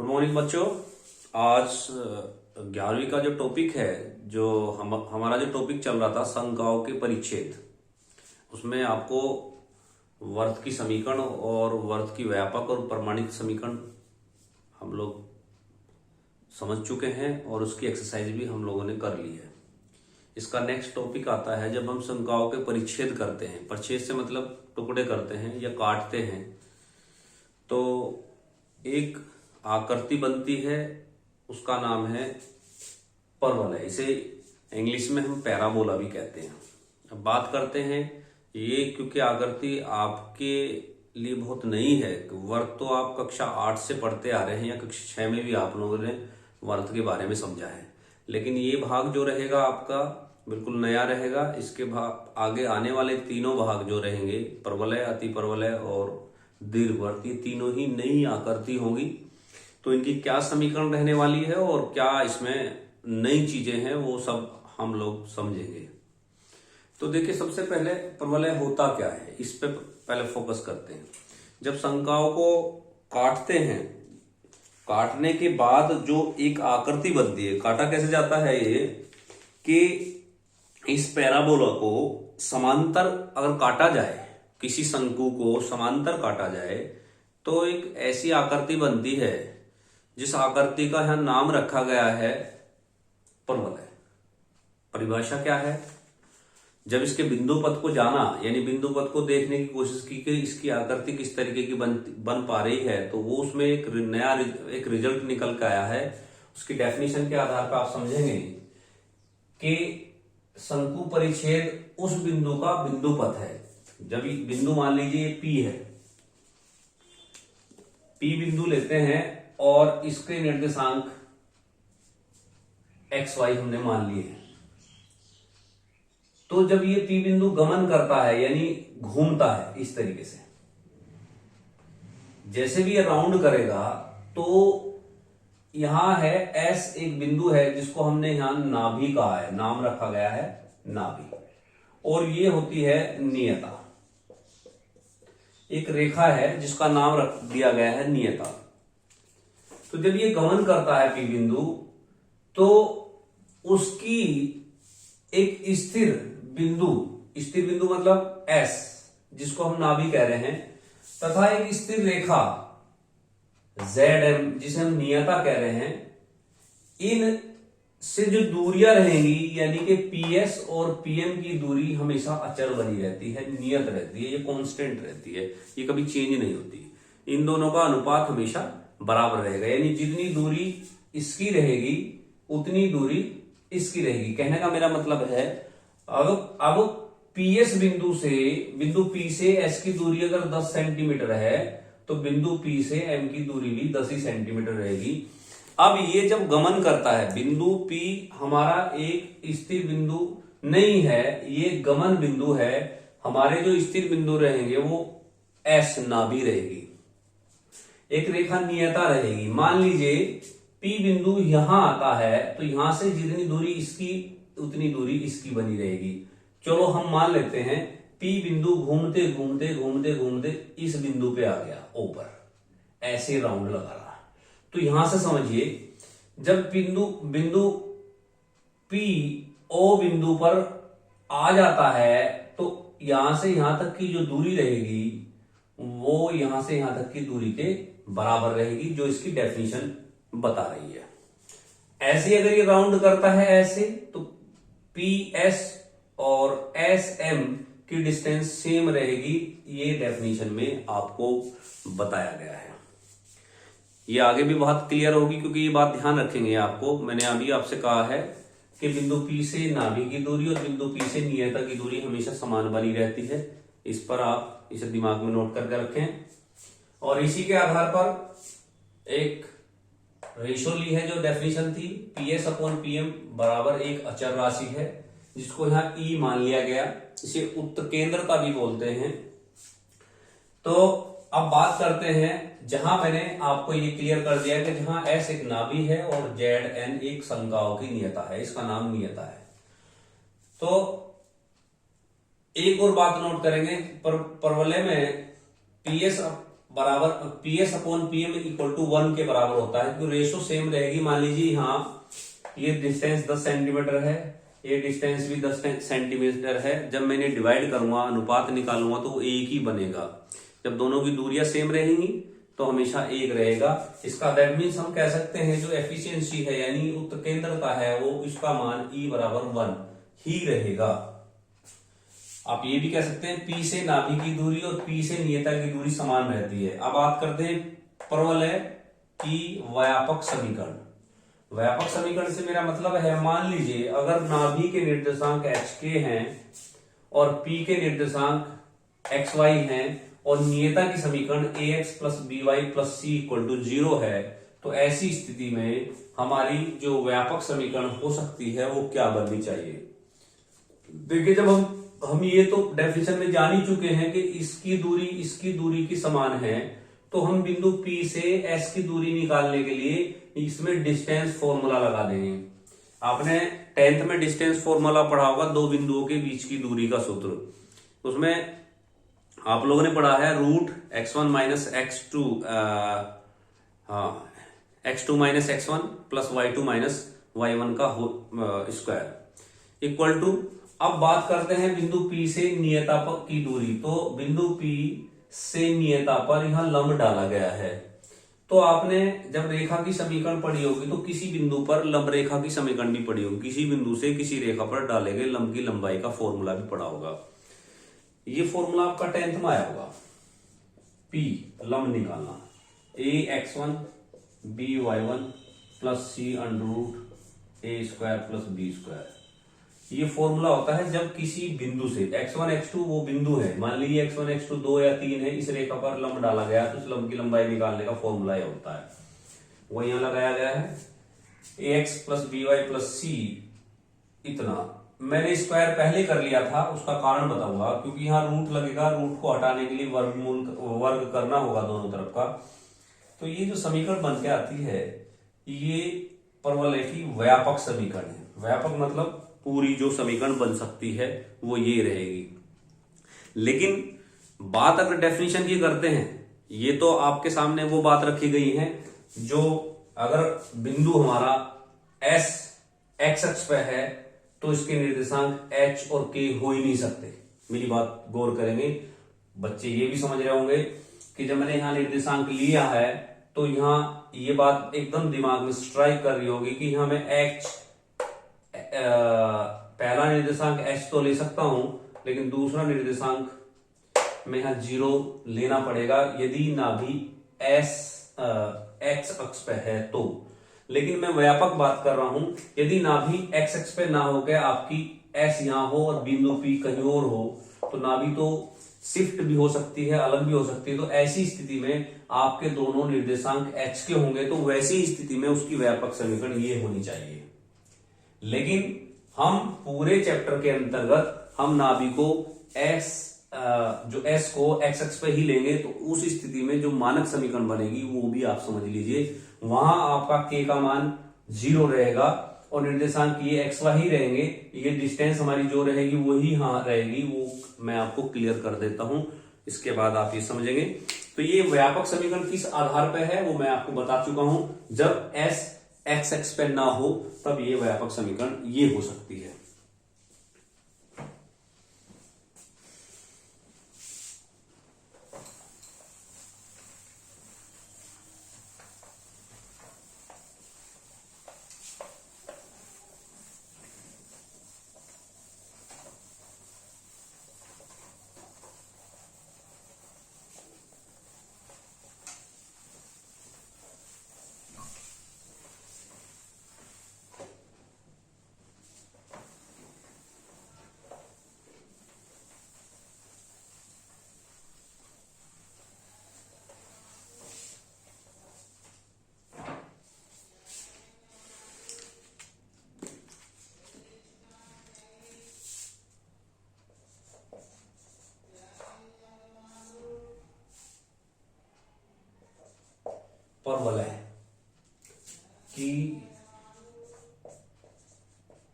Good morning बच्चों। आज 11वीं का जो टॉपिक है, जो हमारा जो टॉपिक चल रहा था संख्याओं के परिच्छेद, उसमें आपको वर्त की समीकरण और वर्त की व्यापक और प्रमाणित समीकरण हम लोग समझ चुके हैं और उसकी एक्सरसाइज भी हम लोगों ने कर ली है। इसका नेक्स्ट टॉपिक आता है जब हम संख्याओं के परिच्छेद करते हैं। परिच्छेद से मतलब टुकड़े करते हैं या काटते हैं, तो एक आकृति बनती है, उसका नाम है परवलय। इसे इंग्लिश में हम पैराबोला भी कहते हैं। अब बात करते हैं ये, क्योंकि आकृति आपके लिए बहुत नई है। वर्त तो आप कक्षा 8 से पढ़ते आ रहे हैं या कक्षा 6 में भी आप लोगों ने वर्त के बारे में समझा है, लेकिन ये भाग जो रहेगा आपका बिल्कुल नया रहेगा। इसके भाग आगे आने वाले तीनों भाग जो रहेंगे, परवलय, अति परवलय और दीर्घवर्त, ये तीनों ही नई आकृति होंगी। तो इनकी क्या समीकरण रहने वाली है और क्या इसमें नई चीजें हैं, वो सब हम लोग समझेंगे। तो देखिए, सबसे पहले परवलय होता क्या है, इस पे पहले फोकस करते हैं। जब संख्याओं को काटते हैं, काटने के बाद जो एक आकृति बनती है, काटा कैसे जाता है ये, कि इस पैराबोला को समांतर अगर काटा जाए, किसी शंकु को समांतर काटा जाए, तो एक ऐसी आकृति बनती है जिस आकृति का यहां नाम रखा गया है परवलय। परिभाषा क्या है? जब इसके बिंदु पथ को जाना, यानी बिंदु पथ को देखने की कोशिश की कि इसकी आकृति किस तरीके की बन पा रही है, तो वो उसमें एक नया एक रिजल्ट निकल के आया है। उसकी डेफिनेशन के आधार पर आप समझेंगे कि शंकु परिच्छेद उस बिंदु का बिंदु पथ है। जब बिंदु मान लीजिए P है, P बिंदु लेते हैं और इसके निर्देशांक XY हमने मान लिए हैं। तो जब ये P बिंदु गमन करता है, यानी घूमता है इस तरीके से, जैसे भी ये राउंड करेगा, तो यहां है S एक बिंदु है जिसको हमने यहां नाभि कहा है, नाम रखा गया है नाभि, और ये होती है नियता। एक रेखा है जिसका नाम रख दिया गया है नियता। तो जब ये गमन करता है P बिंदु, तो उसकी एक स्थिर बिंदु मतलब S, जिसको हम नाभि कह रहे हैं, तथा एक स्थिर रेखा ZM, जिसे हम नियता कह रहे हैं, इन से जो दूरियां रहेंगी, यानी कि PS और PM की दूरी हमेशा अचर बनी रहती है, नियत रहती है, ये कांस्टेंट रहती है, ये कभी चेंज नहीं होती। इन दोनों का अनुपात हमेशा बराबर रहेगा, यानी जितनी दूरी इसकी रहेगी उतनी दूरी इसकी रहेगी। कहने का मेरा मतलब है, अब PS बिंदु P से S की दूरी अगर 10 सेंटीमीटर है, तो बिंदु P से M की दूरी भी 10 ही सेंटीमीटर रहेगी। अब ये जब गमन करता है, बिंदु P हमारा एक स्थिर बिंदु नहीं है, ये गमन बिंदु है। हमारे जो स्थिर बिंदु रहेंगे वो S नाभि रहेगी, एक रेखा नियता रहेगी। मान लीजिए P बिंदु यहां आता है, तो यहां से जितनी दूरी इसकी उतनी दूरी इसकी बनी रहेगी। चलो हम मान लेते हैं P बिंदु घूमते घूमते घूमते घूमते इस बिंदु पे आ गया, ऊपर ऐसे राउंड लगा रहा। तो यहां से समझिए, जब बिंदु P O बिंदु पर आ जाता है, तो यहां से यहां तक की जो दूरी रहेगी वो यहां से यहां तक की दूरी के बराबर रहेगी, जो इसकी डेफिनेशन बता रही है। ऐसे अगर ये राउंड करता है ऐसे, तो PS और SM की डिस्टेंस सेम रहेगी, ये डेफिनेशन में आपको बताया गया है। ये आगे भी बहुत क्लियर होगी, क्योंकि ये बात ध्यान रखेंगे आपको। मैंने अभी आपसे कहा है कि बिंदु P से नाभि की दूरी और बिंदु P से नियता की दूरी हमेशा समान बनी रहती है। इस पर आप इसे दिमाग में नोट करके रखें। और इसी के आधार पर एक रेशो ली है, जो डेफिनेशन थी, PS अपॉन PM बराबर एक अचर राशि है, जिसको यहां E मान लिया गया। इसे उत्केंद्रता भी बोलते हैं। तो अब बात करते हैं, जहां मैंने आपको ये क्लियर कर दिया कि जहां S एक नाभि है और ZN एक संख्याओं की नियता है, इसका नाम नियता है। तो एक और बात नोट करेंगे, परवलय में PS बराबर PS upon PM equal to 1 के बराबर होता है, क्योंकि रेशो सेम रहेगी। मान लीजिए यहाँ ये डिस्टेंस 10 सेंटीमीटर है, ये डिस्टेंस भी 10 सेंटीमीटर है। जब मैंने डिवाइड करूंगा, अनुपात निकालूंगा, तो वो एक ही बनेगा। जब दोनों की दूरियां सेम रहेंगी तो हमेशा एक रहेगा। इसका दैट मीन्स हम कह सकते हैं जो एफिशिएंसी है यानी उत्केंद्रता है वो इसका मान E बराबर 1 ही रहेगा। आप ये भी कह सकते हैं P से नाभि की दूरी और P से नियता की दूरी समान रहती है। अब बात करते हैं परवलय की व्यापक समीकरण। व्यापक समीकरण से मेरा मतलब है, मान लीजिए अगर नाभि के निर्देशांक HK हैं और P के निर्देशांक XY हैं और नियता की समीकरण AX plus BY plus C equal to 0 है, तो ऐसी स्थिति में हमारी जो व्यापक समीकरण हो सकती है वो क्या बननी चाहिए। देखिए, जब हम ये तो डेफिनेशन में जान ही चुके हैं कि इसकी दूरी की समान है, तो हम बिंदु P से S की दूरी निकालने के लिए इसमें डिस्टेंस फॉर्मूला लगा देंगे। आपने 10th में डिस्टेंस फॉर्मूला पढ़ा होगा, दो बिंदुओं के बीच की दूरी का सूत्र। उसमें आप लोगों ने पढ़ा है root x1 minus x2 x2 minus x1 plus y2 minus y1 का स्क्वायर इक्वल टू। अब बात करते हैं बिंदु P से नियता पर की दूरी। तो बिंदु P से नियता पर यहां लंब डाला गया है। तो आपने जब रेखा की समीकरण पढ़ी होगी तो किसी बिंदु पर लंब रेखा की समीकरण भी पढ़ी होगी। किसी बिंदु से किसी रेखा पर डाले गए लंब की लंबाई का फॉर्मूला भी पढ़ा होगा। ये फॉर्मूला आपका 10th में आया होगा। P लंब निकालना, AX1 BY1 plus C under root A square plus B square. ये फॉर्मूला होता है जब किसी बिंदु से x1 x2 वो बिंदु है, मान लीजिए x1 x2 2 या 3 है, इस रेखा पर लंब डाला गया तो इस लंब की लंबाई निकालने का फॉर्मूला ये होता है, वो यहां लगाया गया है ax plus BY plus C। इतना मैंने स्क्वायर पहले कर लिया था, उसका कारण बताऊंगा, क्योंकि यहाँ रूट लगेगा, रूट को हटाने के लिए वर्ग करना होगा दोनों तरफ का। तो ये जो समीकरण बन के आती है ये परवलय की व्यापक समीकरण है। व्यापक मतलब पूरी जो समीकरण बन सकती है वो ये रहेगी। लेकिन बात अगर डेफिनेशन की करते हैं, ये तो आपके सामने वो बात रखी गई है जो अगर बिंदु हमारा S x अक्ष पे है तो इसके निर्देशांक H और K हो ही नहीं सकते। मेरी बात गौर करेंगे, बच्चे ये भी समझ रहे होंगे कि जब मैंने यहां निर्देशांक लिया है तो यहां ये बात एकदम दिमाग में स्ट्राइक कर रही होगी कि यहां मैं H पहला निर्देशांक H तो ले सकता हूं, लेकिन दूसरा निर्देशांक में यहां 0 लेना पड़ेगा यदि नाभि x अक्ष पे है तो। लेकिन मैं व्यापक बात कर रहा हूं, यदि नाभि x अक्ष पे ना होकर आपकी S यहां हो और बिंदु P कहीं और हो तो नाभि तो शिफ्ट भी हो सकती है, अलग भी हो सकती है। तो ऐसी स्थिति में आपके दोनों निर्देशांक H के होंगे, तो वैसी स्थिति में उसकी व्यापक समीकरण ये होनी चाहिए। लेकिन हम पूरे चैप्टर के अंतर्गत हम नाभि को जो S को x अक्ष पे ही लेंगे, तो उस स्थिति में जो मानक समीकरण बनेगी वो भी आप समझ लीजिए। वहां आपका K का मान 0 रहेगा और निर्देशांक ये XY ही रहेंगे। ये डिस्टेंस हमारी जो रहेगी वही यहाँ रहेगी, वो मैं आपको क्लियर कर देता हूं, इसके बाद आप ये समझेंगे। तो ये व्यापक समीकरण किस आधार पर है वो मैं आपको बता चुका हूं। जब S x अक्ष पे ना हो तब ये व्यापक समीकरण ये हो सकती है। परवलय की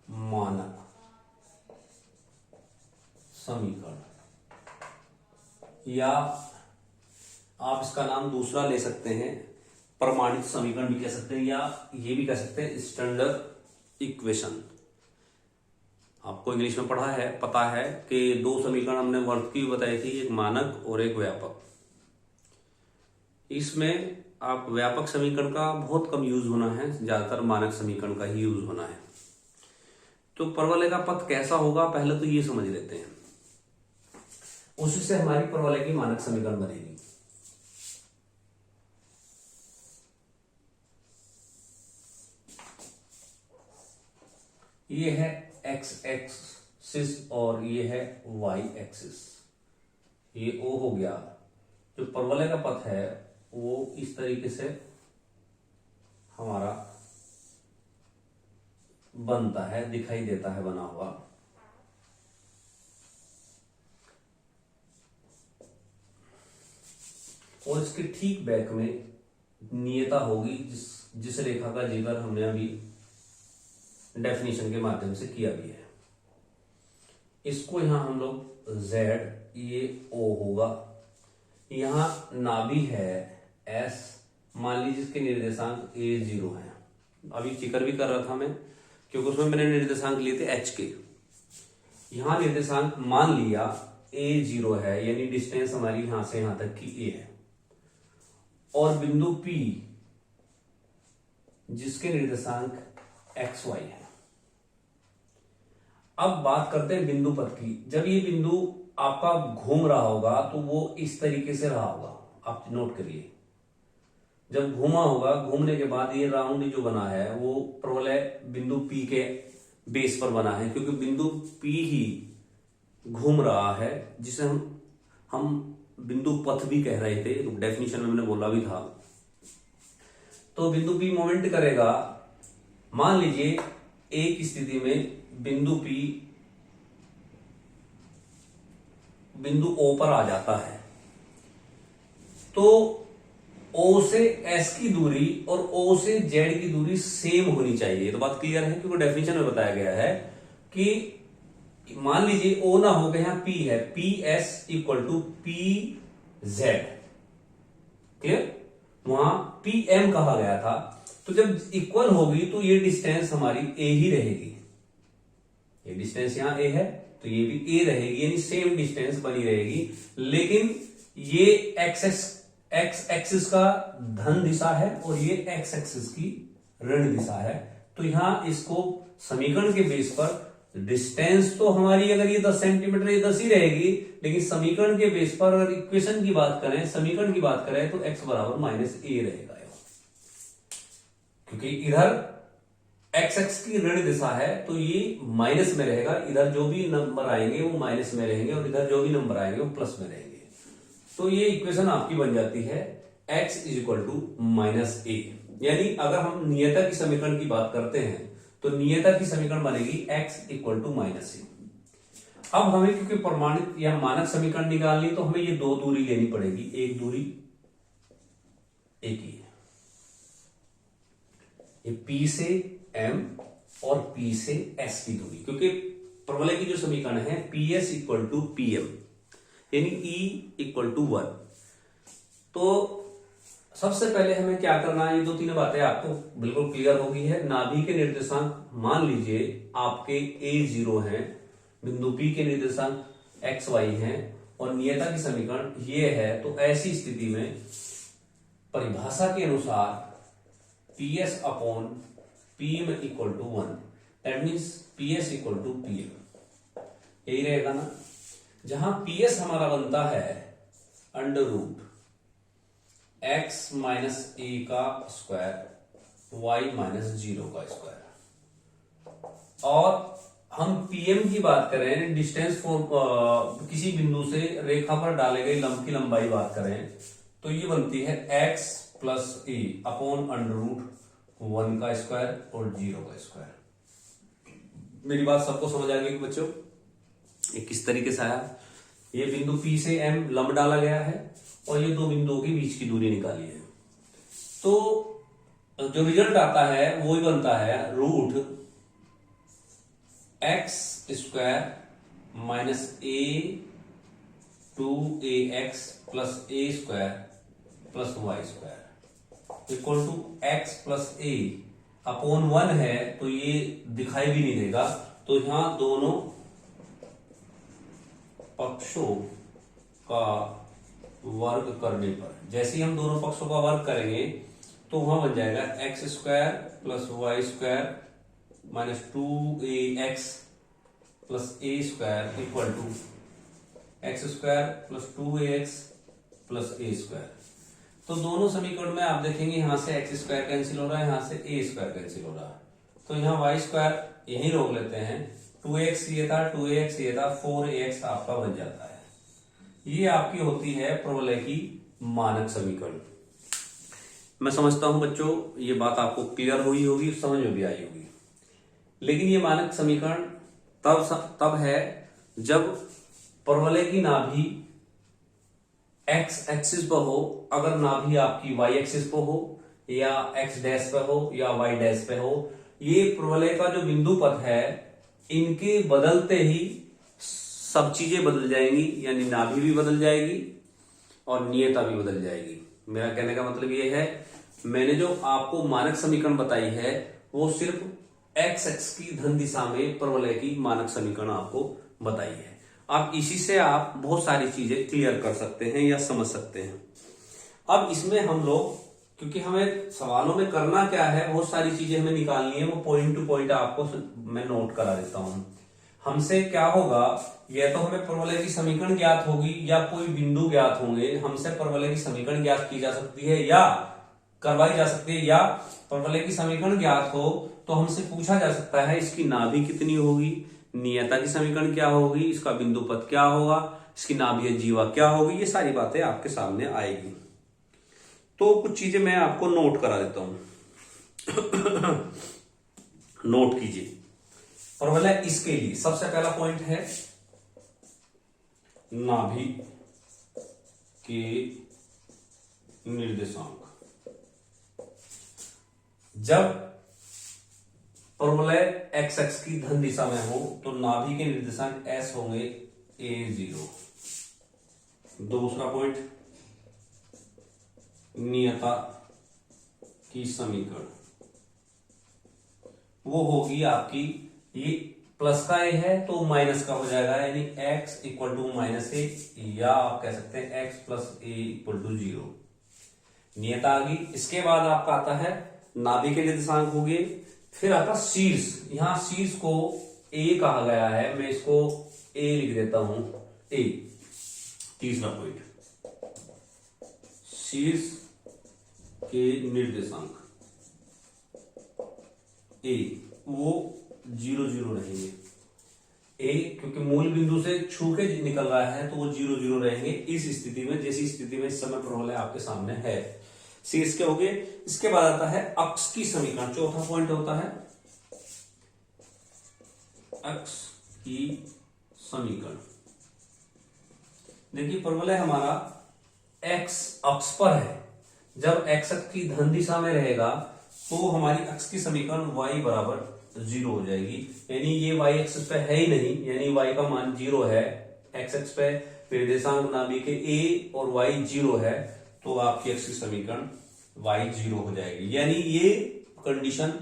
मानक समीकरण, या आप इसका नाम दूसरा ले सकते हैं, प्रमाणित समीकरण भी कह सकते हैं, या ये भी कह सकते हैं स्टैंडर्ड इक्वेशन। आपको इंग्लिश में पढ़ा है, पता है कि दो समीकरण हमने वर्त की बताई थी, एक मानक और एक व्यापक। इसमें आप व्यापक समीकरण का बहुत कम यूज होना है, ज्यादातर मानक समीकरण का ही यूज होना है। तो परवलय का पथ कैसा होगा पहले तो ये समझ लेते हैं, उसी से हमारी परवलय की मानक समीकरण बनेगी। ये है एक्स एक्सिस और ये है वाई एक्सिस। ये ओ हो गया। जो परवलय का पथ है वो इस तरीके से हमारा बनता है, दिखाई देता है बना हुआ। और इसके ठीक बैक में नियता होगी, जिस रेखा का जिक्र हमने अभी डेफिनेशन के माध्यम से किया भी है। इसको यहां हम लोग Z, ये O होगा, यहां नाभि है S, मान लीजिए इसके निर्देशांक A0 है। अभी जिक्र भी कर रहा था मैं, क्योंकि उसमें मैंने निर्देशांक लिए थे H के। यहां निर्देशांक मान लिया A0 है, यानी डिस्टेंस हमारी यहां से यहां तक की A है, और बिंदु P जिसके निर्देशांक XY है। अब बात करते हैं बिंदु पथ की। जब ये बिंदु आपका घूम रहा होगा तो वो इस तरीके से रहा होगा, आप नोट करिए। जब घूमा होगा, घूमने के बाद ये राउंड जो बना है वो परवलय बिंदु P के बेस पर बना है, क्योंकि बिंदु P ही घूम रहा है, जिसे हम बिंदु पथ भी कह रहे थे, डेफिनेशन में मैंने बोला भी था। तो बिंदु P मोमेंट करेगा। मान लीजिए एक स्थिति में बिंदु P बिंदु O पर आ जाता है, तो O से S की दूरी और O से Z की दूरी सेम होनी चाहिए। तो बात क्लियर है, क्योंकि डेफिनेशन में बताया गया है कि मान लीजिए O ना हो गया, यहां P है, PS equal to PZ, clear. वहां PM कहा गया था। तो जब इक्वल होगी तो ये डिस्टेंस हमारी A ही रहेगी। ये डिस्टेंस यहां A है तो ये भी A रहेगी, यानी सेम डिस्टेंस बनी रहेगी। लेकिन ये एक्स एक्सिस का धन दिशा है और ये एक्स एक्सिस की ऋण दिशा है। तो यहां इसको समीकरण के बेस पर डिस्टेंस तो हमारी, अगर ये 10 सेंटीमीटर, ये 10 ही रहेगी, लेकिन समीकरण के बेस पर अगर इक्वेशन की बात करें, समीकरण की बात करें, तो x बराबर -a रहेगा, क्योंकि इधर एक्स एक्स की ऋण दिशा है तो ये माइनस में रहेगा। इधर जो भी नंबर आएंगे वो माइनस में रहेंगे और इधर जो भी नंबर आएंगे वो प्लस में रहेंगे। तो ये इक्वेशन आपकी बन जाती है x is equal to -a। यानी अगर हम नियता की समीकरण की बात करते हैं तो नियता की समीकरण बनेगी x इक्वल टू -a। अब हमें क्योंकि प्रमाणित या मानक समीकरण निकालनी, तो हमें ये दो दूरी लेनी पड़ेगी। एक दूरी एक ही है, ये P से M और P से S की दूरी, क्योंकि परवलय की जो समीकरण है PS इक्वल टू PM, यानी E इक्वल टू 1। तो सबसे पहले हमें क्या करना है, ये दो तीन बातें आपको बिल्कुल क्लियर होगी है। नाभि के निर्देशांक मान लीजिए आपके A0 हैं, बिंदु P के निर्देशांक XY हैं, और नियता की समीकरण ये है। तो ऐसी स्थिति में परिभाषा के अनुसार PS upon PM equal to 1, that means PS equal to PM, यही रहेगा ना। जहां PS हमारा बनता है under root x minus a का स्क्वायर y माइनस 0 का स्क्वायर, और हम PM की बात करें, डिस्टेंस फॉर किसी बिंदु से रेखा पर डाले गए लंब की लंबाई बात करें, तो ये बनती है x plus a upon under root 1 का स्क्वायर और 0 का स्क्वायर। मेरी बात सबको समझ आ गई बच्चों, ये किस तरीके से आया। ये बिंदु P से M लंब डाला गया है और ये दो बिंदुओं के बीच की दूरी निकाली है। तो जो रिजल्ट आता है वो ही बनता है root x square minus a two a x plus a square plus y square equal to x plus a upon 1 है, तो ये दिखाई भी नहीं देगा। तो यहां दोनों पक्षों का वर्ग करने पर, जैसे ही हम दोनों पक्षों का वर्ग करेंगे तो वहां बन जाएगा x square plus y square minus 2ax plus a square equal to x square plus 2ax plus a square. तो दोनों समीकरण में आप देखेंगे यहां से एक्स स्क्वायर कैंसिल हो रहा है, यहां से ए स्क्वायर कैंसिल हो रहा है, तो यहां वाई स्क्वायर यहीं रोक लेते हैं। 2x ये था, 2ax ये था, 4ax आपका बन जाता है। ये आपकी होती है परवलय की मानक समीकरण। मैं समझता हूं बच्चों ये बात आपको क्लियर हुई होगी, समझ में भी आई होगी। लेकिन ये मानक समीकरण तब है जब परवलय की नाभि एक्स एक्सिस पर हो, अगर नाभि आपकी वाई एक्सिस पर हो या एक्स डैश पे हो या वाई डैश पे हो। ये परवलय का जो बिंदु पथ है, इनके बदलते ही सब चीजें बदल जाएंगी, यानी नाभि भी बदल जाएगी और नियता भी बदल जाएगी। मेरा कहने का मतलब ये है, मैंने जो आपको मानक समीकरण बताई है वो सिर्फ एक्स एक्स की धन दिशा में परवलय की मानक समीकरण आपको बताई है। अब इसी से आप बहुत सारी चीजें क्लियर कर सकते हैं या समझ सकते हैं। अब इसमें हम लोग, क्योंकि हमें सवालों में करना क्या है, बहुत सारी चीजें हमें निकालनी है, वो पॉइंट टू पॉइंट आपको मैं नोट करा देता हूं। हमसे क्या होगा, या तो हमें परवलय की समीकरण ज्ञात होगी या कोई बिंदु ज्ञात होंगे, हमसे परवलय की समीकरण ज्ञात की जा सकती है या करवाई जा सकती है, या परवलय की समीकरण ज्ञात हो तो हमसे पूछा जा सकता है इसकी नाभि कितनी होगी, नियता की समीकरण क्या होगी, इसका बिंदु पथ क्या होगा, इसकी नाभीय जीवा क्या होगी। ये सारी बातें आपके सामने आएगी। तो कुछ चीजें मैं आपको नोट करा देता हूं। नोट कीजिए। परवलय इसके लिए सबसे पहला पॉइंट है नाभि के निर्देशांक। जब परवलय एक्स एक्स की धन दिशा में हो तो नाभि के निर्देशांक एस होंगे a0। दूसरा पॉइंट, नियता की समीकरण वो होगी आपकी, ये प्लस का ए है तो माइनस का हो जाएगा, यानी x equal to minus a, या आप कह सकते हैं x plus a equal to 0। नियता आ गई। इसके बाद आपका आता है नाभि के निर्देशांक हो गए। फिर आता शीर्ष। यहां शीर्ष को ए कहा गया है, मैं इसको ए लिख देता हूं, ए। तीसरा पॉइंट, शीर्ष के निर्देशांक ए वो 0 0 रहेंगे। ए क्योंकि मूल बिंदु से छू के निकल रहा है तो वो 0 0 रहेंगे इस स्थिति में, जैसी स्थिति में इस समय परवलय आपके सामने है। शीर्ष के हो गए। इसके बाद आता है अक्ष की समीकरण। चौथा पॉइंट होता है अक्ष की समीकरण। देखिए परवलय हमारा एक्स अक्ष पर है। जब एक्स अक्ष की धन दिशा में रहेगा तो हमारी अक्ष की समीकरण y बराबर 0 हो जाएगी, यानी ये y एक्सिस पे है ही नहीं, यानी y का मान 0 है। x एक्स पे निर्देशांक नाभि के a और y 0 है, तो आपकी अक्ष की समीकरण y 0 हो जाएगी। यानी ये कंडीशन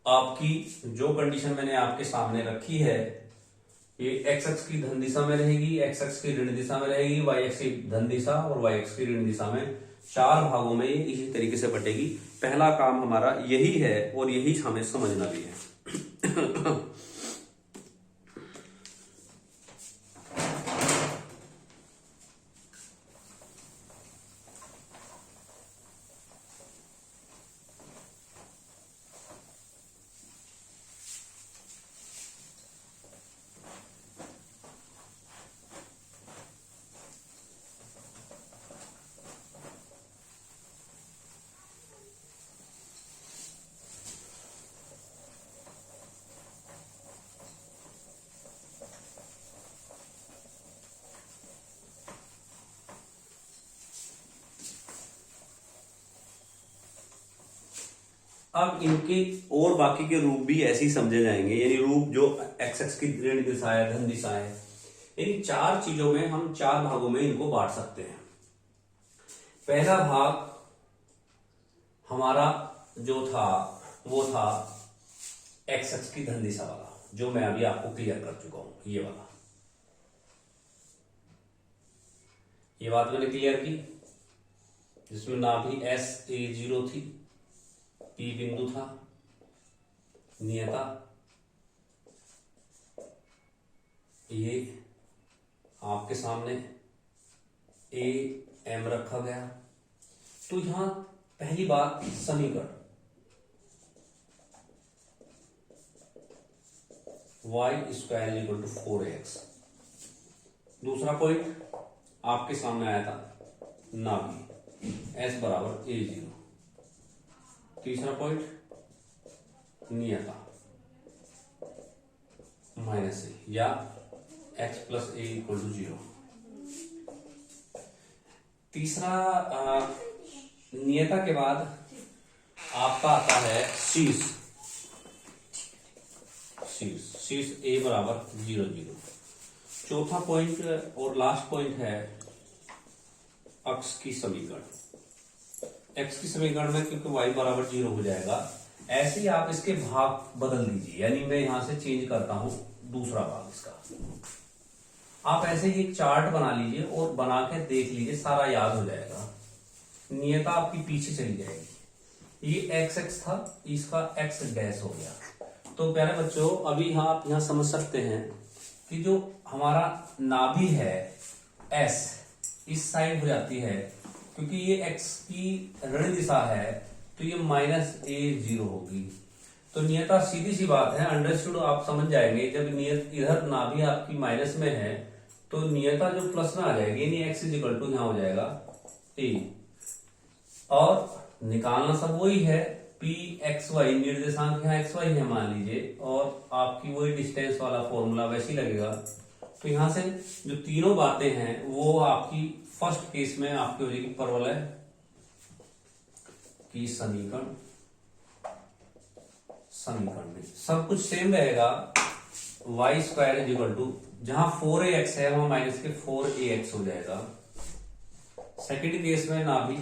आपकी, जो कंडीशन मैंने आपके सामने रखी है, ये x अक्ष की धन दिशा में रहेगी, x अक्ष की ऋण दिशा में रहेगी, y अक्ष की धन दिशा और y अक्ष की ऋण दिशा में, 4 भागों में ये इसी तरीके से बटेगी। पहला काम हमारा यही है और यही हमें समझना भी है। अब इनके और बाकी के रूप भी ऐसे ही समझे जाएंगे, यानी रूप जो एक्स एक्स की ऋण दिशा है, धन दिशा है, इन 4 चीजों में हम 4 भागों में इनको बांट सकते हैं। पहला भाग हमारा जो था वो था एक्स एक्स की धन दिशा वाला, जो मैं अभी आपको क्लियर कर चुका हूं। ये वाला, ये बात मैंने क्लियर की, जिसमें नाभि SA0 थी, P बिंदु था, नियता ये आपके सामने AM रखा गया। तो यहां पहली बात समीकरण y² = 4ax। दूसरा पॉइंट आपके सामने आया था नाभि S = A0। तीसरा पॉइंट नियता -a या x + a = 0। तीसरा नियता के बाद आपका आता है शीर्ष a = 0 0। चौथा पॉइंट और लास्ट पॉइंट है अक्ष की समीकरण। एक्स की समीकरण में क्योंकि y = 0 हो जाएगा, ऐसे ही आप इसके भाग बदल दीजिए। यानी मैं यहां से चेंज करता हूं दूसरा भाग इसका। आप ऐसे ही एक चार्ट बना लीजिए और बना के देख लीजिए, सारा याद हो जाएगा। नियता आपकी पीछे चली जाएगी। ये एक्स एक्स था, इसका एक्स डैश हो गया। तो प्यारे बच्चों, अभी आप यहां समझ सकते हैं कि जो हमारा नाभि है एस इस साइड हो जाती है, क्योंकि ये एक्स की ऋण दिशा है, तो ये -A0 होगी। तो नियता सीधी सी बात है, अंडरस्टूड आप समझ जाएंगे। जब नियत इधर नाभि आपकी माइनस में है तो नियता जो प्लस में आ जाएगी, यानी x = यहां हो जाएगा a। और निकालना सब वही है, Pxy निर्देशांक यहाँ xy है मान लीजिए, और आपकी वही डिस्टेंस वाला फॉर्मूला वैसे ही लगेगा। तो यहां से जो तीनों बातें हैं वो आपकी फर्स्ट केस में आपकी हो जाएगी परवलय की समीकरण में सब कुछ सेम रहेगा। y² जहां 4ax है वहां माइनस के 4ax हो जाएगा। सेकेंड केस में नाभि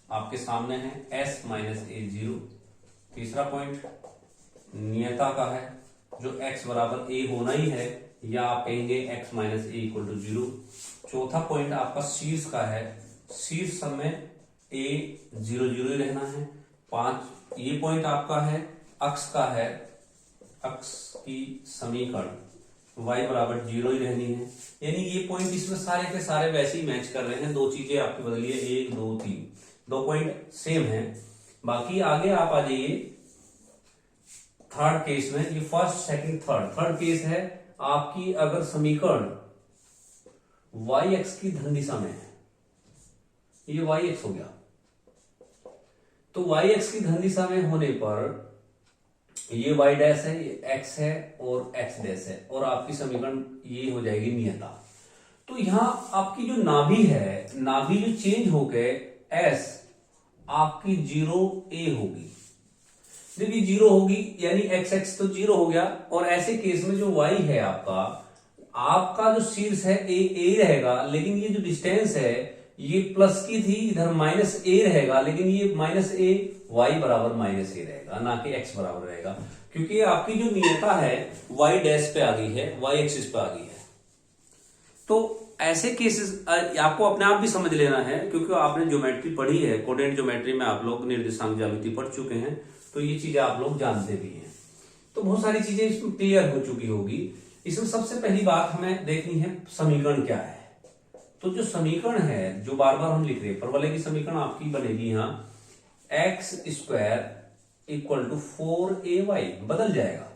आपके सामने है S - A0। तीसरा पॉइंट नियता का है, जो x = a होना ही है, या आप कहेंगे x - a = 0। चौथा पॉइंट आपका शीर्ष का है, शीर्ष सब में a 0 0 ही रहना है। 5 ये पॉइंट आपका है अक्ष का है, अक्ष की समीकरण y = 0 ही रहनी है। यानी ये पॉइंट इसमें सारे के सारे वैसे ही मैच कर रहे हैं। दो चीजें आपकी बदली है, 1 2 3, दो पॉइंट सेम है। बाकी आगे आप आ जाइए थर्ड केस में। ये फर्स्ट सेकंड थर्ड केस है आपकी, अगर समीकरण y की धन दिशा में है, ये y हो गया, तो y की धन दिशा में होने पर ये y डैश है, ये x है और x डैश है, और आपकी समीकरण ये हो जाएगी नियता। तो यहां आपकी जो नाभि है, नाभि जो चेंज होके s आपकी 0a होगी। जब ये 0 होगी यानी x तो 0 हो गया, और ऐसे केस में जो y है आपका जो शीर्ष है a रहेगा, लेकिन ये जो डिस्टेंस है ये प्लस की थी, इधर -a रहेगा, लेकिन ये -a y = -a रहेगा, ना कि x बराबर रहेगा, क्योंकि आपकी जो नियता है y डैश पे आ गई है, y एक्सिस पे आ गई है। तो ऐसे केसेस आपको अपने आप भी समझ लेना है, क्योंकि आपने ज्योमेट्री पढ़ी है, कोऑर्डिनेट ज्योमेट्री में आप लोग निर्देशांक ज्यामिति पढ़ चुके हैं, तो ये चीजें आप लोग जानते भी हैं। तो बहुत सारी चीजें इसमें क्लियर हो चुकी होगी। इसमें सबसे पहली बात हमें देखनी है समीकरण क्या है। तो जो समीकरण है, जो बार बार हम लिख रहे हैं, परवलय की समीकरण आपकी बनेगी यहाँ x² = 4ay, बदल जाएगा।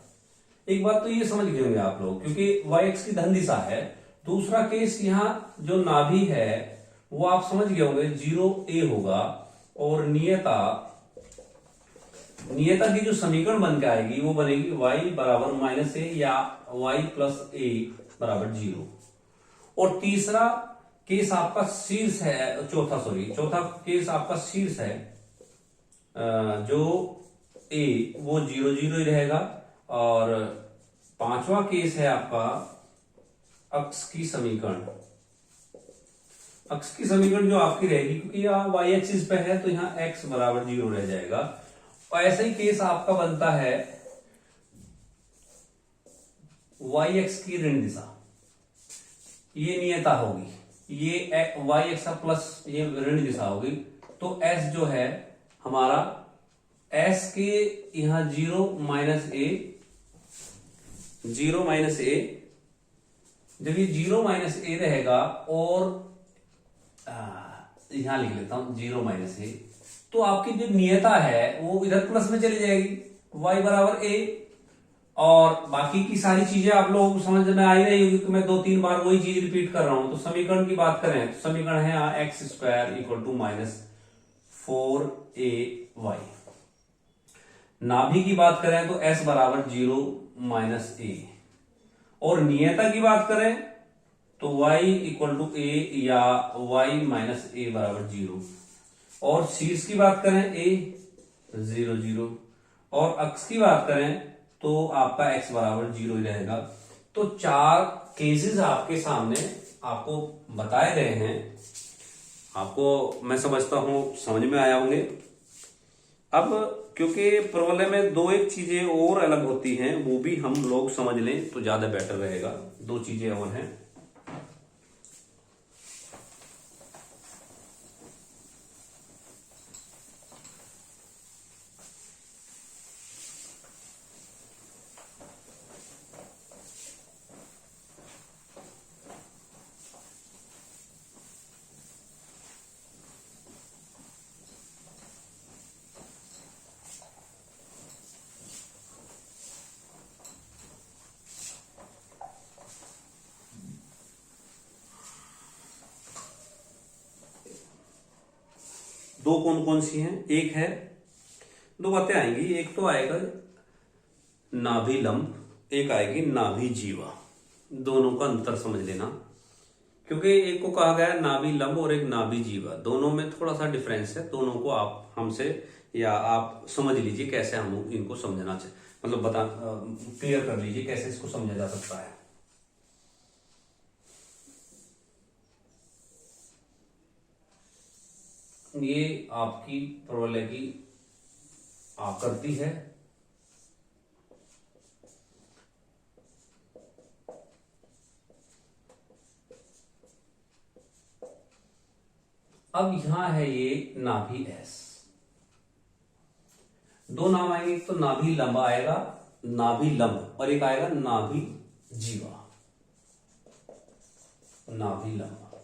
एक बात तो ये समझ गए होंगे आप लोग, क्योंकि y की धन दिशा है। दूसरा केस यहाँ जो नाभि है वो आप समझ गए होंगे 0a होगा, और नियता की जो समीकरण बन के आएगी वो बनेगी y = -a या y + a = 0। और तीसरा केस आपका शीर्ष है, चौथा केस आपका शीर्ष है, जो a वो 0 0 ही रहेगा। और पांचवा केस है आपका अक्ष की समीकरण, अक्ष की समीकरण जो आपकी रहेगी, क्योंकि यहाँ वाई एक्सिस पे है तो यहाँ एक्स बराबर 0 रह जाएगा। और ऐसा ही केस आपका बनता है वाई एक्स की ऋण दिशा, ये नियता होगी, ये वाई एक्स प्लस ये ऋण दिशा होगी। तो एस जो है हमारा, एस के यहां 0 माइनस ए, 0 माइनस ए, जब ये 0 माइनस ए रहेगा और यहां लिख लेता हूं 0 माइनस ए, तो आपकी जो नियता है वो इधर प्लस में चली जाएगी, y बराबर ए। और बाकी की सारी चीजें आप लोगों को समझ में आ ही रही होगी कि मैं 2-3 बार वही चीज रिपीट कर रहा हूं। तो समीकरण की बात करें तो समीकरण है यहाँ x square equal to minus 4ay। नाभि की बात करें तो s बराबर 0 माइनस ए, और नियता की बात करें तो y इक्वल टू ए या y माइनस ए बराबर 0, और शीर्ष की बात करें a 0 0, और अक्ष की बात करें तो आपका x बराबर 0 ही रहेगा। तो 4 केसेस आपके सामने आपको बताए गए हैं, आपको मैं समझता हूं समझ में आया होंगे। अब क्योंकि प्रवलय में 2-1 चीजें और अलग होती हैं, वो भी हम लोग समझ लें तो ज्यादा बेटर रहेगा। 2 चीजें और हैं। दो कौन कौन सी हैं? एक है, 2 बातें आएंगी, एक तो आएगा नाभि लंब, एक आएगी नाभि जीवा। दोनों का अंतर समझ लेना, क्योंकि एक को कहा गया है नाभि लंब और एक नाभि जीवा, दोनों में थोड़ा सा डिफरेंस है। दोनों को आप हमसे या आप समझ लीजिए कैसे हम इनको समझना चाहिए, मतलब बता क्लियर कर लीजिए कैसे इसको समझा जा सकता है। ये आपकी प्रवलय की आकृति है। अब यहां है ये नाभि एस, 2 नाम आएंगे, एक तो नाभि लंब आएगा, नाभि लंब, और एक आएगा नाभि जीवा। नाभि लंब,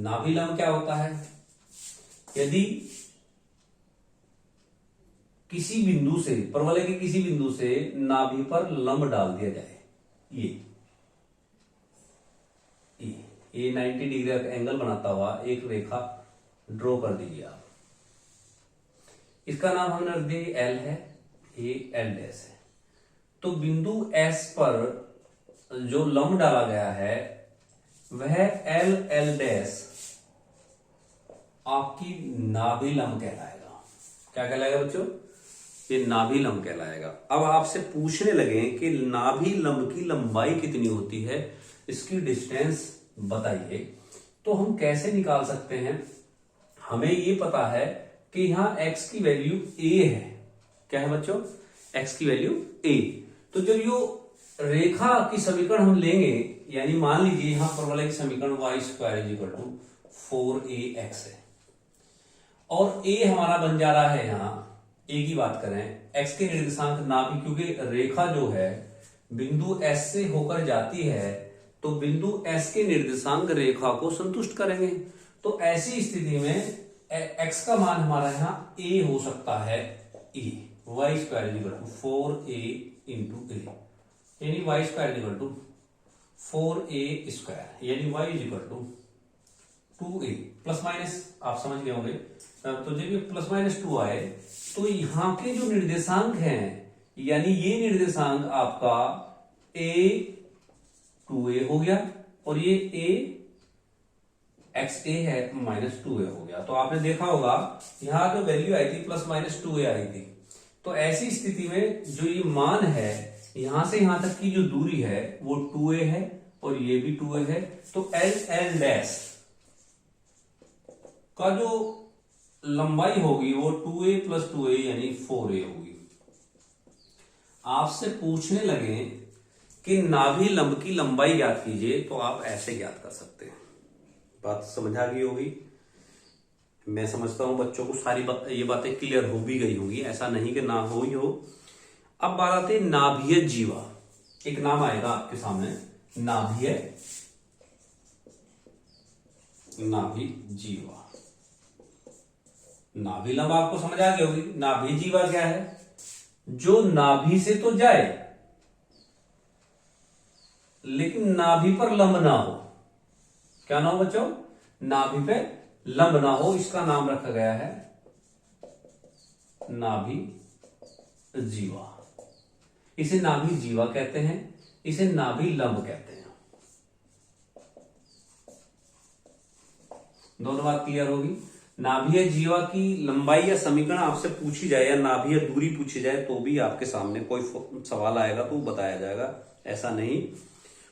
नाभि लंब क्या होता है? यदि किसी बिंदु से, प्रवलय के किसी बिंदु से नाभि पर लंब डाल दिया जाए, ये 90 डिग्री का एंगल बनाता हुआ एक रेखा ड्रॉ कर दीजिए आप। इसका नाम हमने रख दिया एल है, ये एल डैश है। तो बिंदु एस पर जो लंब डाला गया है वह एल एल डैश आपकी नाभि लंब कहलाएगा। क्या कहलाएगा बच्चों? ये नाभि लंब कहलाएगा। अब आपसे पूछने लगे कि नाभि लंब की लंबाई कितनी होती है, इसकी डिस्टेंस बताइए, तो हम कैसे निकाल सकते हैं? हमें ये पता है कि यहां x की वैल्यू a है। क्या है बच्चों? x की वैल्यू a। तो जब यो रेखा की समीकरण हम लेंगे, यानी मान लीजिए यहां प्रवलय की समीकरण y square is equal to 4ax है, और a हमारा बन जा रहा है, यहां a की बात करें, x के निर्देशांक नाभि, क्योंकि रेखा जो है बिंदु s से होकर जाती है, तो बिंदु s के निर्देशांक रेखा को संतुष्ट करेंगे। तो ऐसी स्थिति में x का मान हमारा यहाँ a हो सकता है, a, y square equal to 4a into a, यानी y square equal to 4a square, यानी y is equal to 2a plus minus, आप समझ गए होंगे। तो जब ये प्लस माइनस 2 आए तो यहाँ के जो निर्देशांक हैं, यानी ये निर्देशांक आपका a 2a हो गया, और ये a xa है माइनस 2a हो गया। तो आपने देखा होगा यहां जो वैल्यू आई थी प्लस माइनस 2a आई थी। तो ऐसी स्थिति में जो ये मान है, यहां से यहां तक की जो दूरी है वो 2a है, और ये भी 2a है। तो एल एल डैश का जो लंबाई होगी वो 2a + 2a यानी 4a होगी। आपसे पूछने लगे कि नाभि लंब की लंबाई ज्ञात कीजिए, तो आप ऐसे ज्ञात कर सकते हैं। बात समझ आ गई होगी। मैं समझता हूं बच्चों को सारी ये बातें क्लियर हो भी गई होंगी, ऐसा नहीं कि ना हो ही हो। अब बात आती है नाभीय जीवा। एक नाम आएगा आपके सामने, नाभीय जीवा। नाभि लंब आपको समझ आ गई होगी। नाभि जीवा क्या है? जो नाभि से तो जाए लेकिन नाभि पर लंब ना हो। क्या ना हो बच्चों? नाभि पे लंब ना हो, इसका नाम रखा गया है नाभि जीवा। इसे नाभि जीवा कहते हैं, इसे नाभि लंब कहते हैं। दोनों बात क्लियर होगी। नाभीय जीवा की लंबाई या समीकरण आपसे पूछी जाए या नाभीय दूरी पूछी जाए तो भी आपके सामने कोई सवाल आएगा तो बताया जाएगा, ऐसा नहीं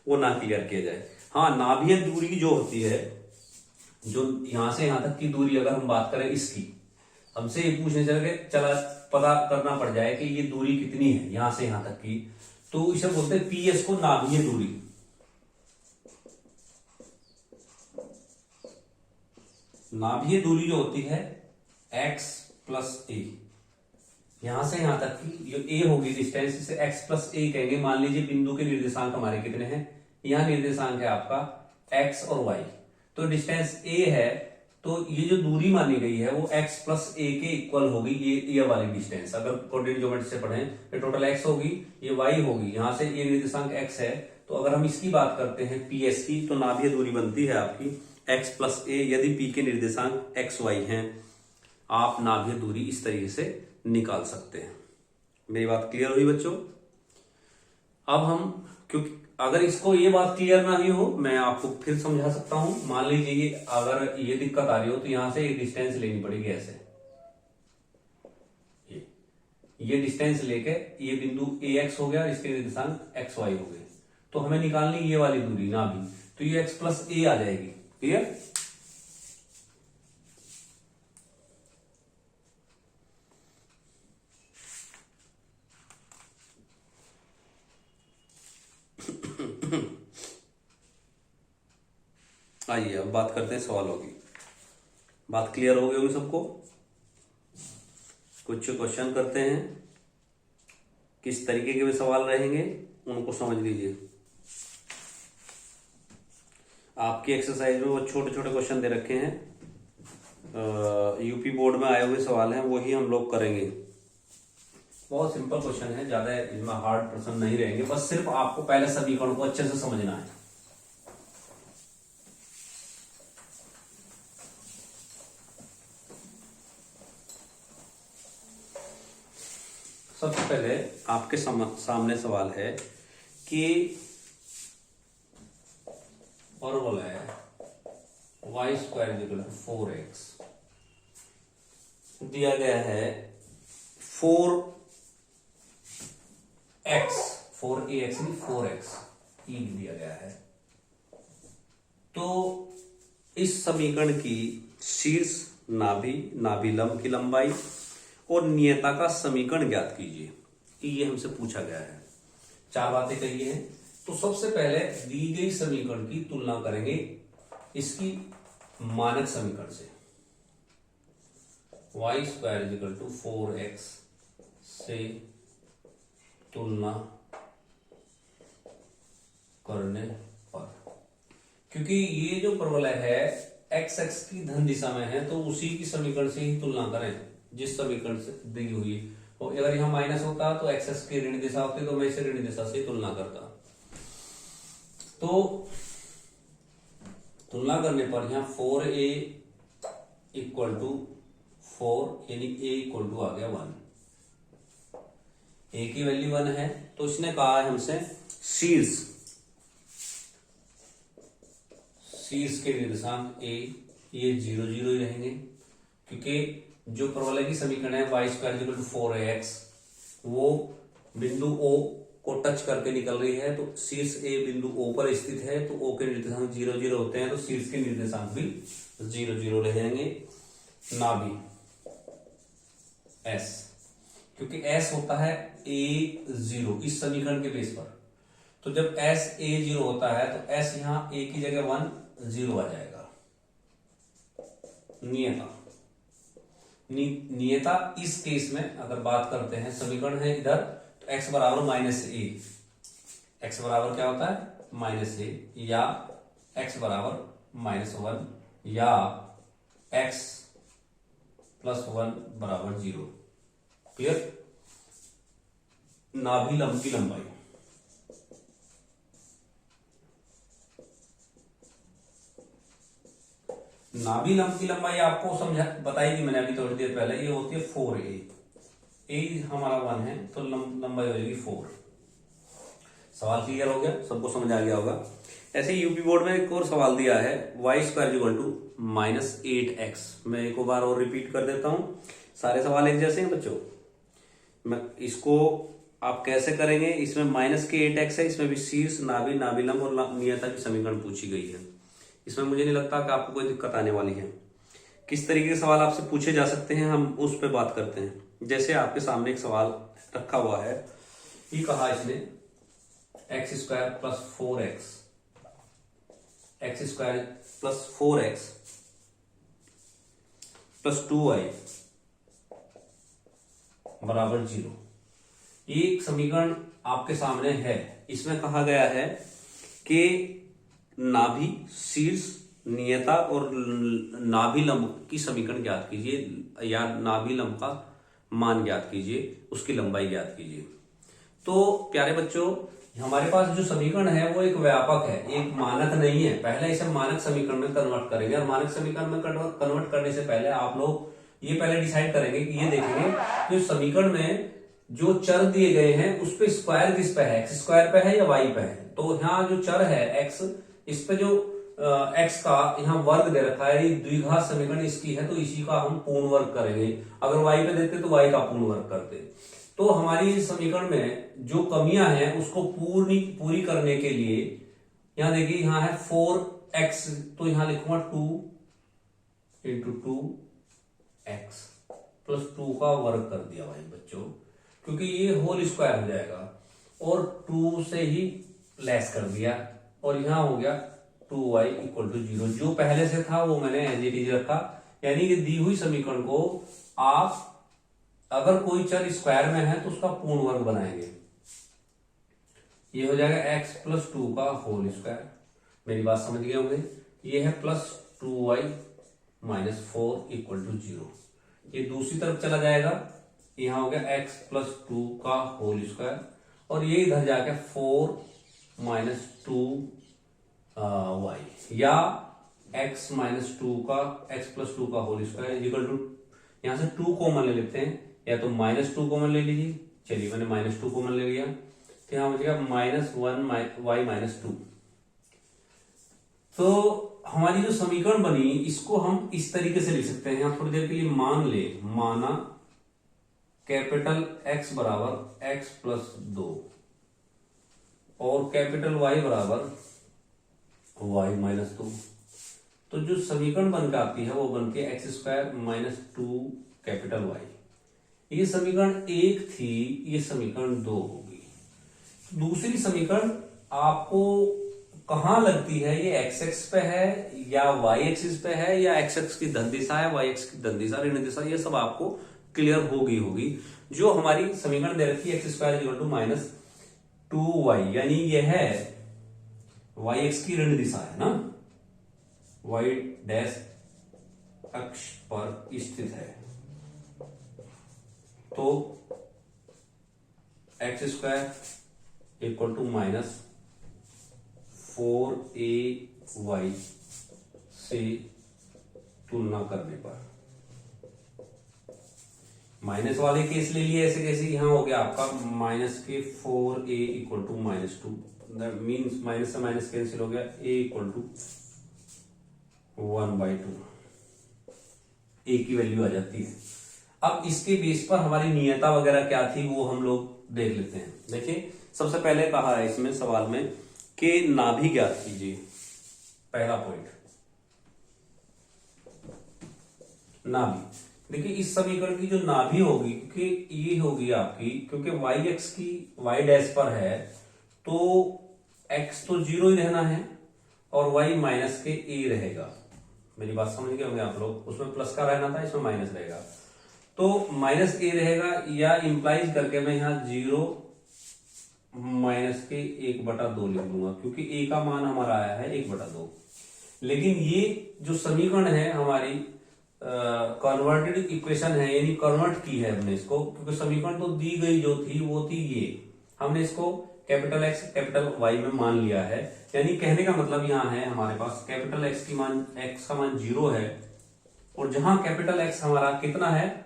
वो ना क्लियर किया जाए। हाँ, नाभीय दूरी जो होती है, जो यहां से यहां तक की दूरी, अगर हम बात करें इसकी, हमसे ये पूछने चला पता करना पड़ जाए कि ये दूरी कितनी है यहां से यहां तक की, तो इसे बोलते हैं पीएस को नाभीय दूरी। नाभीय दूरी जो होती है x + a, यहां से यहां तक की जो a होगी डिस्टेंस, इसे x + a कहेंगे। मान लीजिए बिंदु के निर्देशांक हमारे कितने हैं? यहां निर्देशांक है आपका x और y, तो डिस्टेंस a है, तो ये जो दूरी मानी गई है वो x + a के इक्वल होगी। ये वाली डिस्टेंस अगर कोऑर्डिनेट ज्योमेट्री से पढ़ें, ये टोटल x होगी, ये y होगी, यहां से ये निर्देशांक x है, तो अगर हम इसकी बात करते हैं ps की, तो नाभीय दूरी बनती है आपकी x + a। यदि p के निर्देशांक x y हैं, आप नाभीय दूरी इस तरीके से निकाल सकते हैं। मेरी बात क्लियर हुई बच्चों? अब हम, क्योंकि अगर इसको ये बात क्लियर ना ही हो, मैं आपको फिर समझा सकता हूं। मान लीजिए अगर ये दिक्कत आ रही हो तो यहां से एक डिस्टेंस लेनी पड़ेगी ऐसे, ये डिस्टेंस लेके ये बिंदु ax हो गया, इसके निर्देशांक xy हो गए, तो हमें निकालनी ये वाली दूरी नाभि, तो ये x + a आ जाएगी। क्लियर? आइए अब बात करते हैं सवालों की। बात क्लियर हो गई होगी सबको? कुछ क्वेश्चन करते हैं, किस तरीके के भी सवाल रहेंगे उनको समझ लीजिए। आपकी एक्सरसाइज में वो छोटे छोटे क्वेश्चन दे रखे हैं, यूपी बोर्ड में आए हुए सवाल हैं, वही हम लोग करेंगे। बहुत सिंपल क्वेश्चन है, ज्यादा इसमें हार्ड प्रश्न नहीं रहेंगे, बस सिर्फ आपको पहले समीकरण को अच्छे से समझना है। सबसे पहले आपके सामने सवाल है कि फॉर्मूला है y² = 4x, दिया गया है 4ax नहीं 4x ई दिया गया है। तो इस समीकरण की शीर्ष नाभि लंब की लंबाई और नियता का समीकरण ज्ञात कीजिए, ये हमसे पूछा गया है। चार बातें कही हैं, तो सबसे पहले दी गई समीकरण की तुलना करेंगे इसकी मानक समीकरण से। y² = 4x से तुलना करने पर, क्योंकि ये जो प्रवलय है x की धन दिशा में है, तो उसी की समीकरण से ही तुलना करें जिस समीकरण से दी हुई। और अगर यहां माइनस होता तो x की ऋण दिशा होती, तो मैं इसे ऋण दिशा से तुलना करता। तो तुलना करने पर यहां 4a = 4 यानी a = आ गया 1, a की वैल्यू 1 है, तो इसने कहा है हमसे शीर्ष के निर्देशांक a, ये 0 0 ही रहेंगे, क्योंकि जो प्रवलय की समीकरण है y² = 4ax, वो बिंदु O को टच करके निकल रही है, तो शीर्ष ए बिंदु ओ पर स्थित है, तो ओ के निर्देशांक 0 0 होते हैं, तो शीर्ष के निर्देशांक भी 0 0 रह जाएंगे। नाभि एस, क्योंकि एस होता है A0 इस समीकरण के बेस पर, तो जब एस A0 होता है तो एस यहां ए की जगह 1 0 आ जाएगा। नियता नियता इस केस में अगर बात करते हैं, समीकरण है इधर, तो x बराबर -a, x बराबर क्या होता है -a, या x बराबर -1, या x +1 बराबर 0। क्लियर। नाभि लंब की लंबाई, नाभि लंब की लंबाई आपको समझा बताई थी मैंने अभी थोड़ी देर पहले, ये होती है 4a, ए हमारा 1 है तो लंबाई हो जाएगी 4। सवाल क्लियर हो गया, सबको समझ आ गया होगा। ऐसे यूपी बोर्ड में एक और सवाल दिया है, y² -8x। मैं एक बार और रिपीट कर देता हूं, सारे सवाल एक जैसे हैं बच्चों। मैं इसको आप कैसे करेंगे, इसमें -8x है, इसमें भी शीर्ष, नाभि, नाभिलंब और नियता की समीकरण पूछी गई है। इसमें मुझे नहीं लगता कि आपको कोई दिक्कत आने वाली है। किस तरीके के सवाल आपसे पूछे जा सकते हैं, हम उस पर बात करते हैं। जैसे आपके सामने एक सवाल रखा हुआ है, ये कहा इसने x² + 4x, x² + 4x + 2y बराबर 0। ये एक समीकरण आपके सामने है। इसमें कहा गया है कि नाभि, शीर्ष, नियता और नाभिलंब की समीकरण ज्ञात कीजिए, या नाभिलंब का मान ज्ञात कीजिए, उसकी लंबाई ज्ञात कीजिए। तो प्यारे बच्चों, हमारे पास जो समीकरण है वो एक व्यापक है, एक मानक नहीं है। पहले इसे मानक समीकरण में कन्वर्ट करेंगे, और मानक समीकरण में कन्वर्ट करने से पहले आप लोग ये पहले डिसाइड करेंगे कि ये देखेंगे कि समीकरण में जो चर दिए गए हैं उस पे स्क्वायर किस पे है, x² पे है या y पे है। तो यहाँ जो चर है x, इस पे जो x का यहाँ वर्ग दे रखा है, ये द्विघात समीकरण इसकी है, तो इसी का हम पूर्ण वर्ग करेंगे। अगर y पे देते तो y का पूर्ण वर्ग करते। तो हमारी इस समीकरण में जो कमियां हैं उसको पूरी करने के लिए यहां देखिए, यहां है 4x, तो यहां लिखूंगा 2 × 2x + 2 का वर्ग कर दिया भाई बच्चों, क्योंकि ये होल स्क्वायर हो जाएगा, और 2 से ही लेस कर दिया, और यहां हो गया 2y = 0। जो पहले से था वो मैंने एज इट इज रखा। यानी कि दी हुई समीकरण को आप अगर कोई चर स्क्वायर में है तो उसका पूर्ण वर्ग बनाएंगे। ये हो जाएगा x + 2 का होल स्क्वायर। मेरी बात समझ गए होंगे। ये है +2y - 4 = 0। ये दूसरी तरफ चला जाएगा, यहां हो गया x + 2 का होल स्क्वायर, और ये इधर जाके 4 - 2y, या x - 2 का x + 2 का होल स्क्वायर = यहां से 2 कॉमन ले लेते हैं, या तो -2 कॉमन ले लीजिए। चलिए मैंने -2 कॉमन ले लिया, तो यहां बचेगा -1y - 2। तो हमारी जो समीकरण बनी इसको हम इस तरीके से लिख सकते हैं। यहां थोड़ी देर के लिए माना कैपिटल X बराबर x + 2 और कैपिटल Y बराबर y - 2। तो जो समीकरण बनकर आती है वो बनके x² - 2 कैपिटल Y। ये समीकरण 1 थी, ये समीकरण 2 होगी। दूसरी समीकरण आपको कहां लगती है, ये x पे है या y एक्सिस पे है, या x की धन दिशा है, y की धन दिशा, ऋण दिशा, ये सब आपको क्लियर होगी। जो हमारी समीकरण दे रखी है x² - 2y, यानी ये है y की ऋण दिशा है ना, y डैश अक्ष पर स्थित है, तो x² = -4ay से तुलना करने पर, माइनस वाले केस ले लिए ऐसे कैसे, यहां हो गया आपका -4a = -2, दैट मीन्स माइनस से माइनस कैंसिल हो गया, a = 1/2, a की वैल्यू आ जाती है। अब इसके बेस पर हमारी नियता वगैरह क्या थी वो हम लोग देख लेते हैं। देखिए सबसे पहले कहा है इसमें सवाल में कि नाभि ज्ञात कीजिए। पहला पॉइंट नाभि। देखिए इस समीकरण की जो नाभि होगी, क्योंकि ये होगी आपकी, क्योंकि वाई एक्स की वाई डैश पर है तो एक्स तो 0 ही रहना है और वाई माइनस के ए रहेगा। मेरी बात समझ गए होंगे आप लोग। उसमें प्लस का रहना था, इसमें माइनस रहेगा, तो माइनस ए रहेगा, या इंप्लाइज करके मैं यहाँ 0 माइनस के 1/2 लिख दूंगा, क्योंकि ए का मान हमारा आया है 1/2। लेकिन ये जो समीकरण है हमारी कन्वर्टेड इक्वेशन है, यानी कन्वर्ट की है हमने इसको, क्योंकि समीकरण तो दी गई जो थी वो थी ये, हमने इसको कैपिटल एक्स कैपिटल वाई में मान लिया है। यानी कहने का मतलब यहाँ है हमारे पास कैपिटल एक्स का मान 0 है, और जहां कैपिटल एक्स हमारा कितना है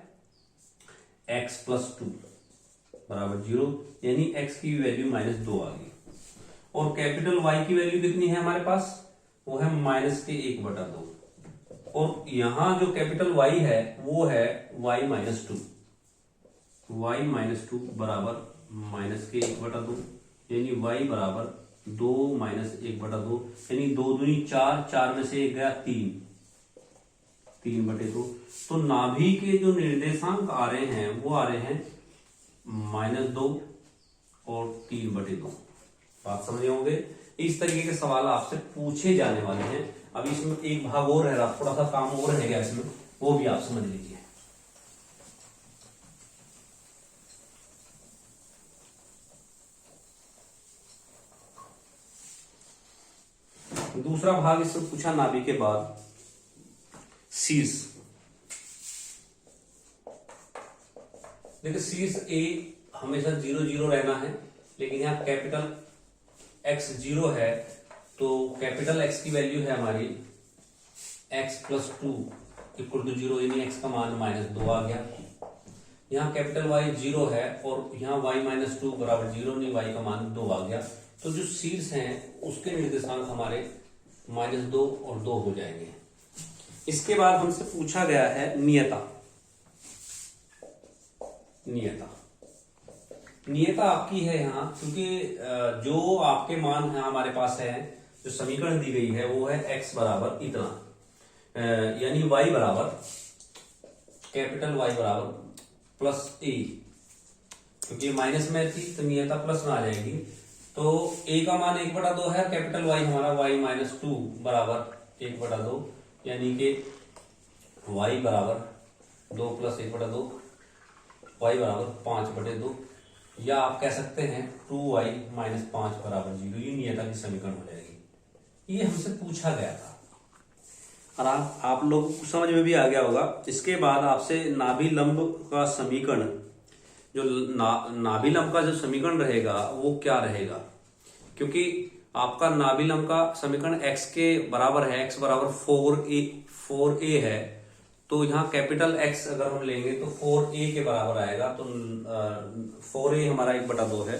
x + 2 बराबर 0, यानी x की वैल्यू -2 आ गई। और कैपिटल y की वैल्यू कितनी है हमारे पास, वो है -1/2। और यहां जो कैपिटल Y है वो है y - 2, y - 2 बराबर -1/2, यानी y बराबर 2 - 1/2, यानी 2 दूनी 4, 4 में से 1 गया 3/2। तो नाभि के जो निर्देशांक आ रहे हैं वो आ रहे हैं -2 और 3/2। बात समझे होंगे। इस तरीके के सवाल आपसे पूछे जाने वाले हैं। अभी इसमें एक भाग और है, थोड़ा सा काम और रह गया इसमें, वो भी आप समझ लीजिए। दूसरा भाग इसमें पूछा नाभि के बाद शीर्ष। देखिए शीर्ष ए हमेशा 0 रहना है, लेकिन यहाँ कैपिटल एक्स 0 है, तो कैपिटल एक्स की वैल्यू है हमारी x + 2 = 0, यानी x का मान -2 आ गया। यहाँ कैपिटल Y 0 है और यहाँ y - 2 बराबर 0, नहीं y का मान 2 आ गया। तो जो शीर्ष हैं उसके निर्देशांक हमारे -2 और 2 हो जाएंगे। इसके बाद हमसे पूछा गया है नियता। नियता आपकी है यहाँ, क्योंकि जो आपके मान है हमारे पास है, जो समीकरण दी गई है वो है x बराबर इतना, यानी y बराबर कैपिटल Y बराबर +a, क्योंकि माइनस में थी तो नियता प्लस में आ जाएगी। तो a का मान 1/2 है, कैपिटल Y हमारा y - 2 बराबर 1/2, यानी कि y बराबर 2 + 1/2, y बराबर 5/2, या आप कह सकते हैं 2y - 5 बराबर 0। ये नियता की समीकरण हो जाएगी। ये हमसे पूछा गया था और आप लोगों को समझ में भी आ गया होगा। इसके बाद आपसे नाभि लंब का समीकरण, जो नाभि लंब का जो समीकरण रहेगा वो क्या रहेगा, क्योंकि आपका नाभि लंब का समीकरण x के बराबर है, x बराबर 4a है, तो यहाँ कैपिटल X अगर हम लेंगे तो 4a के बराबर आएगा, तो 4a हमारा 1/2 है,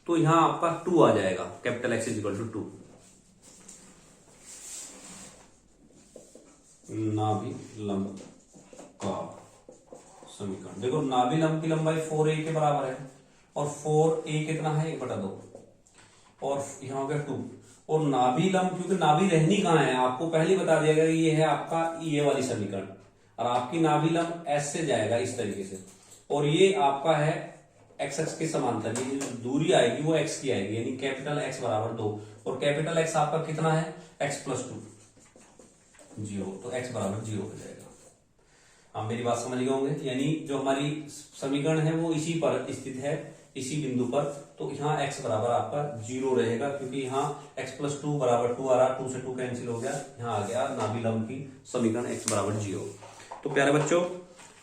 तो यहाँ आपका 2 आ जाएगा, कैपिटल X = 2। नाभि लंब का समीकरण देखो, नाभि लंब की लंबाई 4a के बराबर है और 4a कितना है 1/2, और यहाँ हो गया 2। और नाभि लंब, क्योंकि नाभि रहनी कहाँ है आपको पहले बता दिया गया, ये है आपका ये वाली समीकरण, और आपकी नाभि लंब S से जाएगा इस तरीके से, और ये आपका है x अक्ष के समांतर, ये जो दूरी आएगी वो x की आएगी, यानी कैपिटल X बराबर 2, और कैपिटल X आपका कितना है x + 2 0, तो x बराबर 0 हो जाएगा। आप मेरी बात समझ गए होंगे। यानी जो हमारी समीकरण है वो इसी पर स्थित है, इसी बिंदु पर, तो यहाँ x बराबर आपका 0 रहेगा, क्योंकि यहाँ x + 2 बराबर 2 आ रहा, 2 से 2 कैंसिल हो गया, यहाँ आ गया नाभि लंब की समीकरण x बराबर 0। तो प्यारे बच्चों,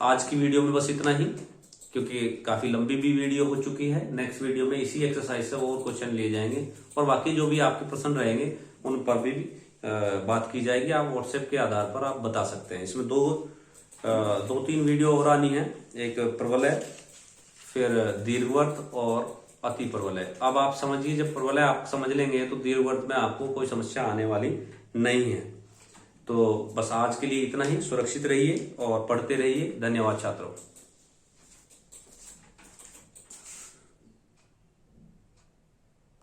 आज की वीडियो में बस इतना ही, क्योंकि काफी लंबी भी वीडियो हो चुकी है। नेक्स्ट वीडियो में इसी एक्सरसाइज से और क्वेश्चन लिए जाएंगे, और बाकी जो भी आपके प्रश्न रहेंगे उन पर भी बात की जाएगी। आप व्हाट्सएप के आधार पर आप बता सकते हैं। इसमें 2-3 वीडियो और आनी है, एक प्रबलय, फिर दीर्घवृत्त और अति प्रबलय। अब आप समझिए, जब प्रबलय आप समझ लेंगे तो दीर्घवृत्त में आपको कोई समस्या आने वाली नहीं है। तो बस आज के लिए इतना ही। सुरक्षित रहिए और पढ़ते रहिए। धन्यवाद छात्रों।